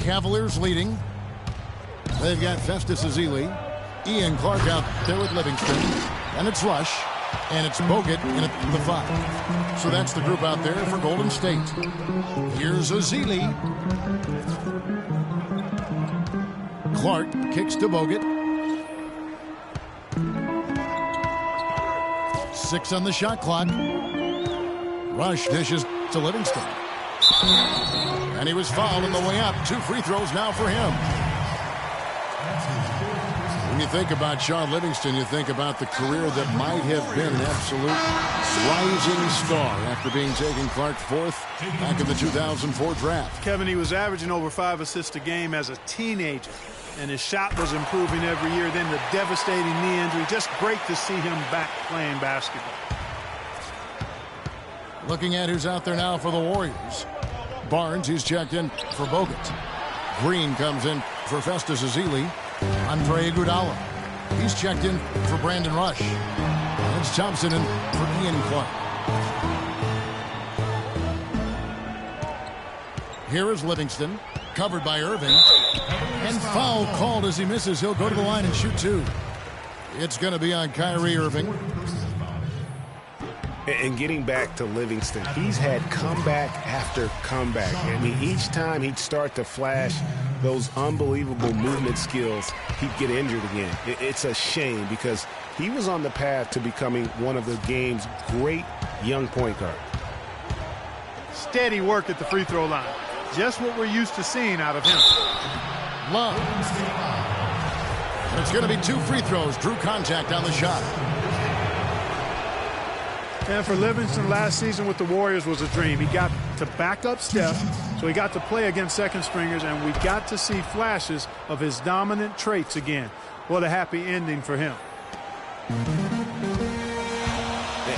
Cavaliers leading. They've got Festus Ezeli. Ian Clark out there with Livingston. And it's Rush. And it's Bogut in at the 5. So that's the group out there for Golden State. Here's Ezeli. Clark kicks to Bogut. 6 on the shot clock. Rush dishes to Livingston. And he was fouled on the way up. 2 free throws now for him. When you think about Sean Livingston, you think about the career that might have been an absolute rising star after being taken Clark 4th back in the 2004 draft. Kevin, he was averaging over 5 assists a game as a teenager, and his shot was improving every year. Then the devastating knee injury. Just great to see him back playing basketball. Looking at who's out there now for the Warriors. Barnes, he's checked in for Bogut. Green comes in for Festus Ezeli. Andre Iguodala. He's checked in for Brandon Rush. And it's Thompson in for Ian Clark. Here is Livingston, covered by Irving. And foul called as he misses. He'll go to the line and shoot 2. It's going to be on Kyrie Irving. And getting back to Livingston, he's had comeback after comeback. I mean, each time he'd start to flash those unbelievable movement skills, he'd get injured again. It's a shame because he was on the path to becoming one of the game's great young point guards. Steady work at the free throw line. Just what we're used to seeing out of him. Love. And it's going to be 2 free throws. Drew contact on the shot. And for Livingston, last season with the Warriors was a dream. He got to back up Steph, so he got to play against second stringers, and we got to see flashes of his dominant traits again. What a happy ending for him.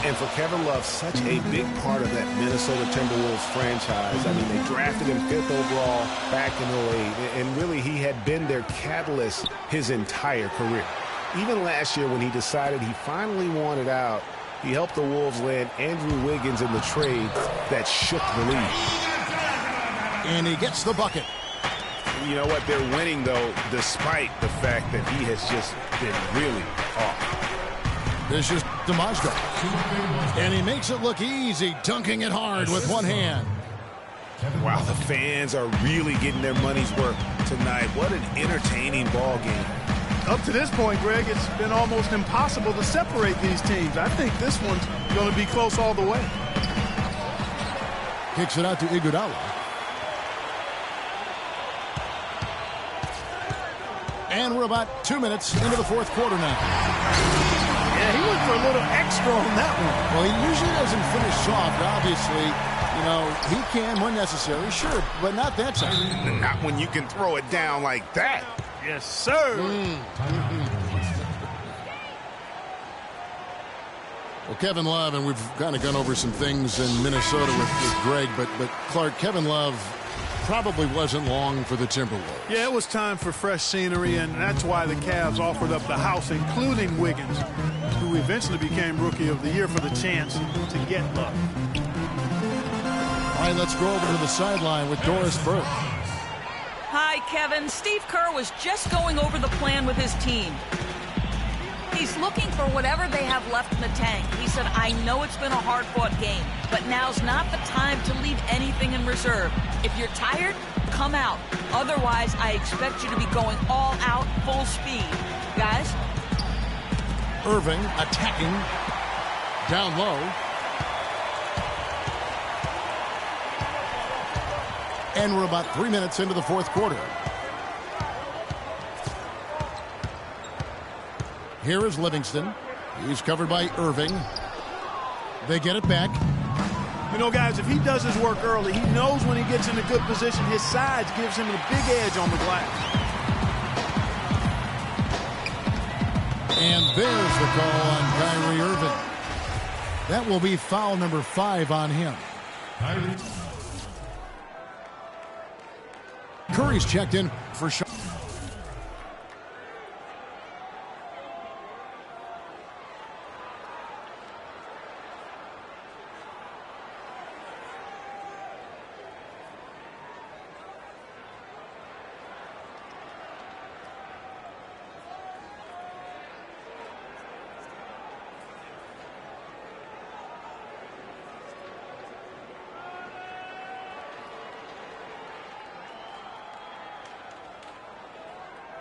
And for Kevin Love, such a big part of that Minnesota Timberwolves franchise. I mean, they drafted him 5th overall back in 08, and really he had been their catalyst his entire career. Even last year when he decided he finally wanted out, he helped the Wolves land Andrew Wiggins in the trade that shook the league. And he gets the bucket. You know what? They're winning, though, despite the fact that he has just been really off. This is DiMaggio. And he makes it look easy, dunking it hard with one hand. Wow, the fans are really getting their money's worth tonight. What an entertaining ball game. Up to this point, Greg, it's been almost impossible to separate these teams. I think this one's going to be close all the way. Kicks it out to Iguodala. And we're about 2 minutes into the 4th quarter now. Yeah, he went for a little extra on that one. Well, he usually doesn't finish soft, obviously. You know, he can when necessary, sure, but not that time. Not when you can throw it down like that. Yes, sir. Well, Kevin Love, and we've kind of gone over some things in Minnesota with Greg, but Clark, Kevin Love probably wasn't long for the Timberwolves. Yeah, it was time for fresh scenery, and that's why the Cavs offered up the house, including Wiggins, who eventually became Rookie of the Year, for the chance to get Love. All right, let's go over to the sideline with Doris Burke. Hi, Kevin. Steve Kerr was just going over the plan with his team. He's looking for whatever they have left in the tank. He said, I know it's been a hard-fought game, but now's not the time to leave anything in reserve. If you're tired, come out. Otherwise, I expect you to be going all out, full speed. Guys? Irving attacking. Down low. And we're about 3 minutes into the 4th quarter. Here is Livingston. He's covered by Irving. They get it back. You know, guys, if he does his work early, he knows when he gets in a good position, his size gives him a big edge on the glass. And there's the call on Kyrie Irving. That will be foul number 5 on him. Curry's checked in for shot.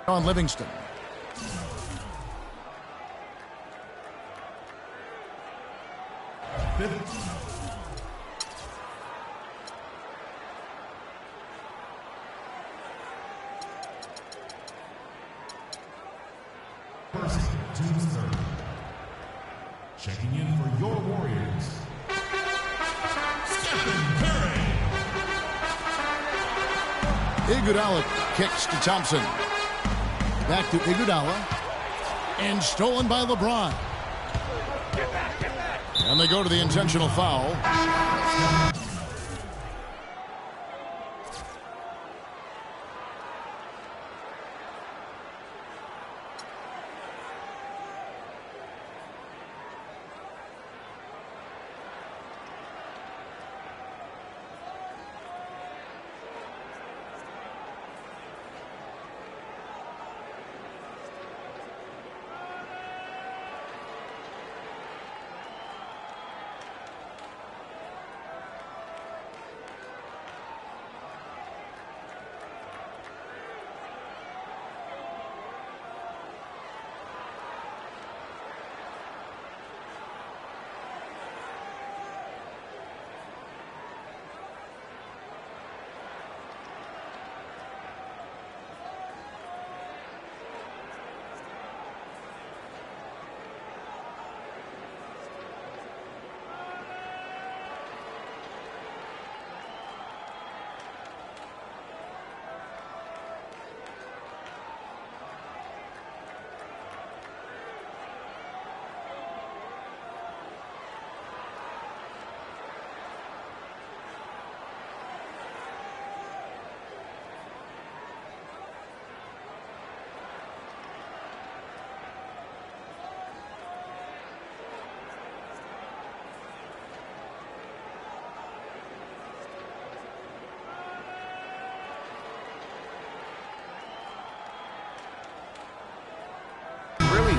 on Livingston. First to third. Checking in for your Warriors, Stephen Curry. Iguodala kicks to Thompson. Back to Iguodala. And stolen by LeBron. And they go to the intentional foul.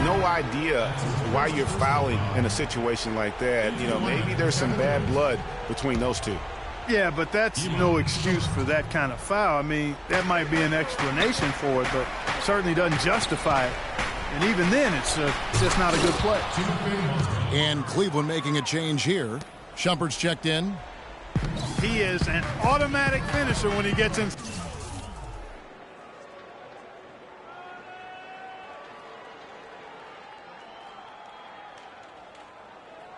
No idea why you're fouling in a situation like that. You know, maybe there's some bad blood between those two. Yeah, but that's no excuse for that kind of foul. I mean, that might be an explanation for it, but certainly doesn't justify it. And even then, it's just not a good play. And Cleveland making a change here. Shumpert's checked in. He is an automatic finisher when he gets in.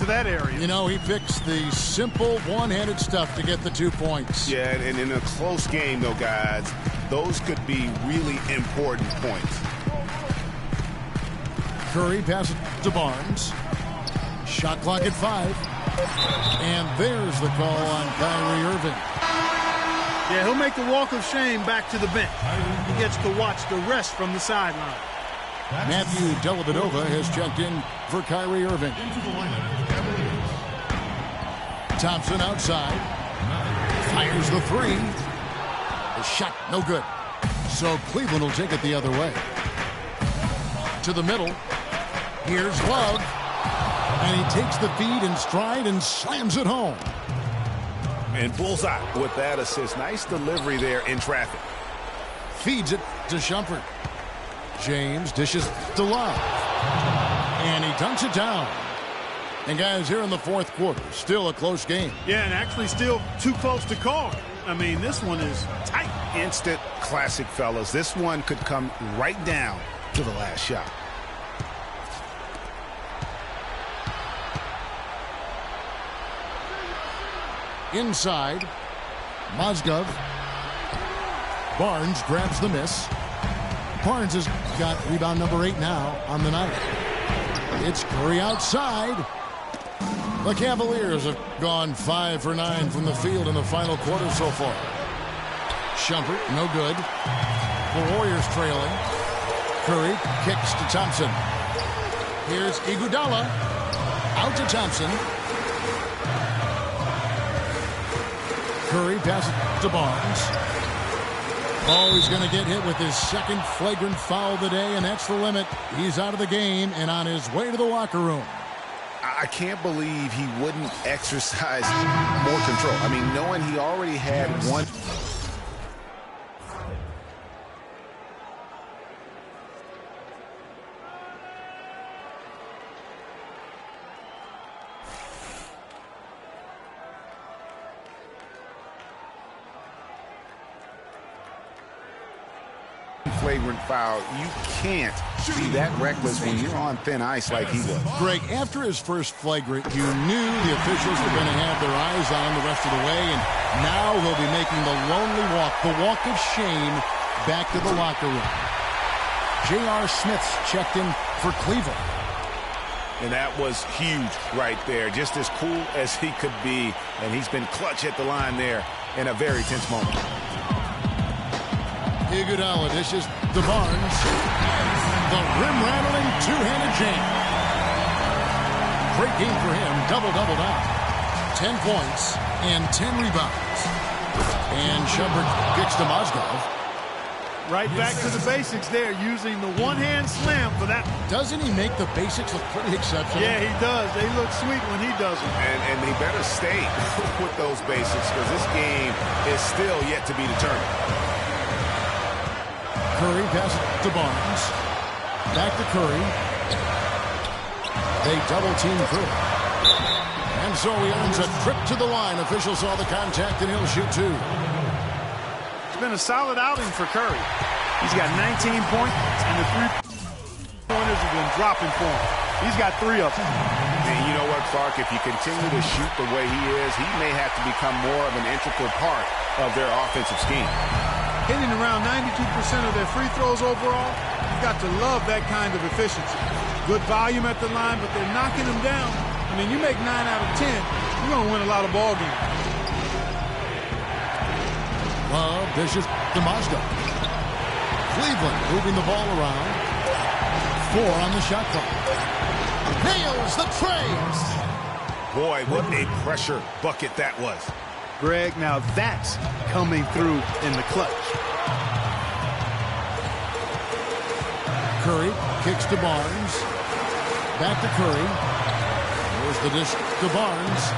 That area. You know, he picks the simple one-handed stuff to get the 2 points. Yeah, and in a close game, though, guys, those could be really important points. Curry passes to Barnes. Shot clock at 5. And there's the call on Kyrie Irving. Yeah, he'll make the walk of shame back to the bench. He gets to watch the rest from the sideline. Matthew Dellavedova has checked in for Kyrie Irving. Thompson outside. Fires the 3. The shot, no good. So Cleveland will take it the other way. To the middle. Here's Love. And he takes the feed in stride and slams it home. And bullseye with that assist. Nice delivery there in traffic. Feeds it to Shumpert. James dishes to Love. And he dunks it down. And guys, here in the fourth quarter, still a close game. Yeah, and actually still too close to call. I mean, this one is tight. Instant classic, fellas. This one could come right down to the last shot. Inside, Mozgov. Barnes grabs the miss. Barnes has got rebound number 8 now on the night. It's Curry outside. The Cavaliers have gone 5 for 9 from the field in the final quarter so far. Shumpert, no good. The Warriors trailing. Curry kicks to Thompson. Here's Iguodala. Out to Thompson. Curry passes to Barnes. Oh, he's going to get hit with his second flagrant foul of the day, and that's the limit. He's out of the game and on his way to the locker room. I can't believe he wouldn't exercise more control. I mean, knowing he already had one. flagrant foul. You can't be that reckless when you're on thin ice like he was. Greg, after his first flagrant, you knew the officials were going to have their eyes on him the rest of the way, and now he'll be making the lonely walk, the walk of shame, back to the locker room. J.R. Smith's checked in for Cleveland. And that was huge right there. Just as cool as he could be. And he's been clutch at the line there in a very tense moment. Iguodala dishes to Barnes. The rim-rattling two-handed jam. Great game for him. Double-double now. 10 points and 10 rebounds. And Shumpert kicks to Mozgov. Right back to the basics there, using the one-hand slam for that. Doesn't he make the basics look pretty exceptional? Yeah, he does. They look sweet when he does them. And he better stay with those basics because this game is still yet to be determined. Curry passes to Barnes. Back to Curry. They double-team Curry. And so he earns a trip to the line. Officials saw the contact, and he'll shoot two. Been a solid outing for Curry. He's got 19 points, and the three-pointers have been dropping for him. He's got 3 of them. And you know what, Clark? If you continue to shoot the way he is, he may have to become more of an integral part of their offensive scheme. Hitting around 92% of their free throws overall, you've got to love that kind of efficiency. Good volume at the line, but they're knocking them down. I mean, you make 9 out of 10, you're going to win a lot of ball games. Love dishes to Mozgov. Cleveland moving the ball around. 4 on the shot clock. Nails the trays. Boy, what a pressure bucket that was. Greg, now that's coming through in the clutch. Curry kicks to Barnes. Back to Curry. There's the dish to Barnes.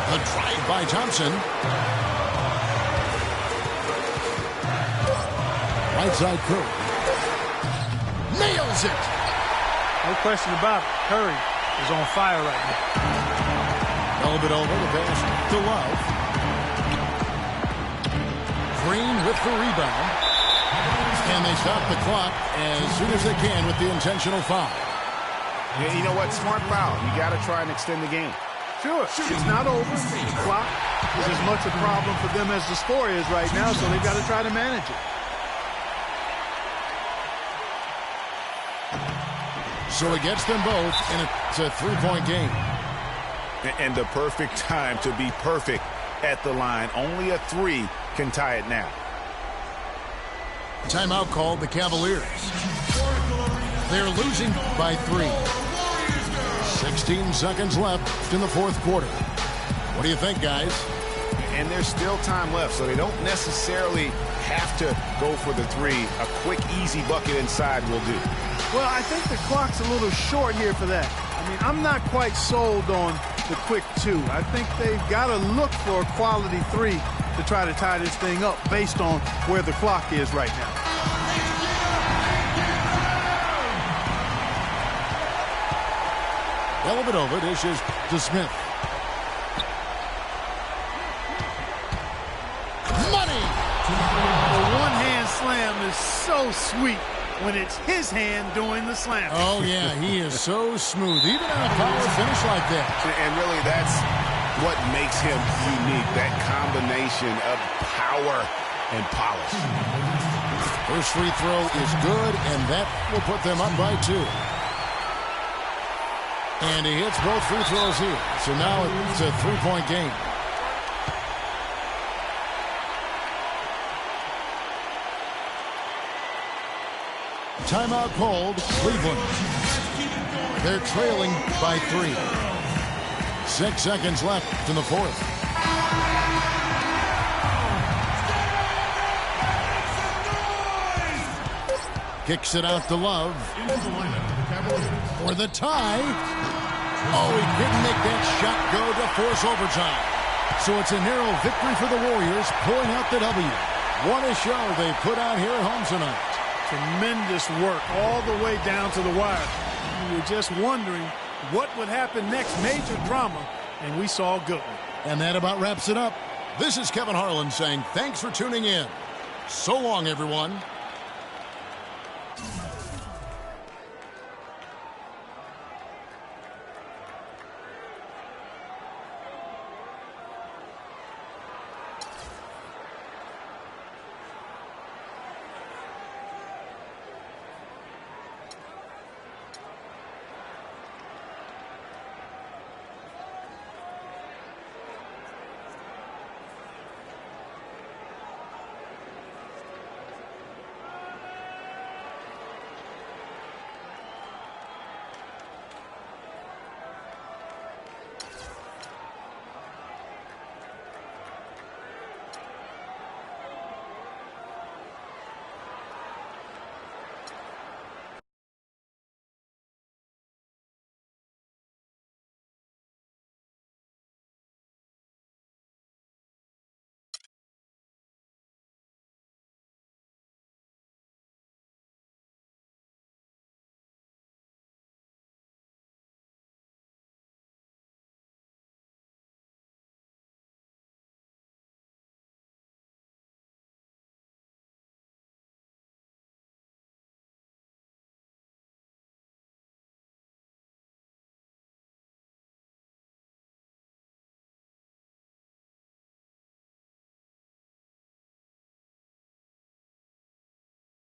A drive by Thompson. Right side Curry. Nails it! No question about it. Curry is on fire right now. A little bit over the pass to Love. Green with the rebound. And they stop the clock as soon as they can with the intentional foul. Yeah, you know what? Smart foul. You got to try and extend the game. Sure, it's not over. The clock is as much a problem for them as the score is right now, so they've got to try to manage it. So it gets them both, and it's a 3-point game. And the perfect time to be perfect at the line. Only a 3 can tie it now. Timeout called the Cavaliers. They're losing by 3. 16 seconds left in the fourth quarter. What do you think, guys? And there's still time left, so they don't necessarily have to go for the 3. A quick, easy bucket inside will do. Well, I think the clock's a little short here for that. I mean, I'm not quite sold on the quick 2. I think they've got to look for a quality 3 to try to tie this thing up based on where the clock is right now. Dellavedova dishes to Smith. Money! The one-hand slam is so sweet when it's his hand doing the slam. Oh, yeah, he is so smooth, even on a power finish like that. And really, that's what makes him unique, that combination of power and polish. First free throw is good, and that will put them up by 2. And he hits both free throws here. So now it's a 3-point game. Timeout called Cleveland. They're trailing by 3. 6 seconds left in the fourth. Kicks it out to Love. For the tie. Oh, he couldn't make that shot go to force overtime. So it's a narrow victory for the Warriors, pulling out the W. What a show they put on here at home tonight. Tremendous work all the way down to the wire. We were just wondering what would happen next. Major drama, and we saw a good one. And that about wraps it up. This is Kevin Harlan saying thanks for tuning in. So long, everyone.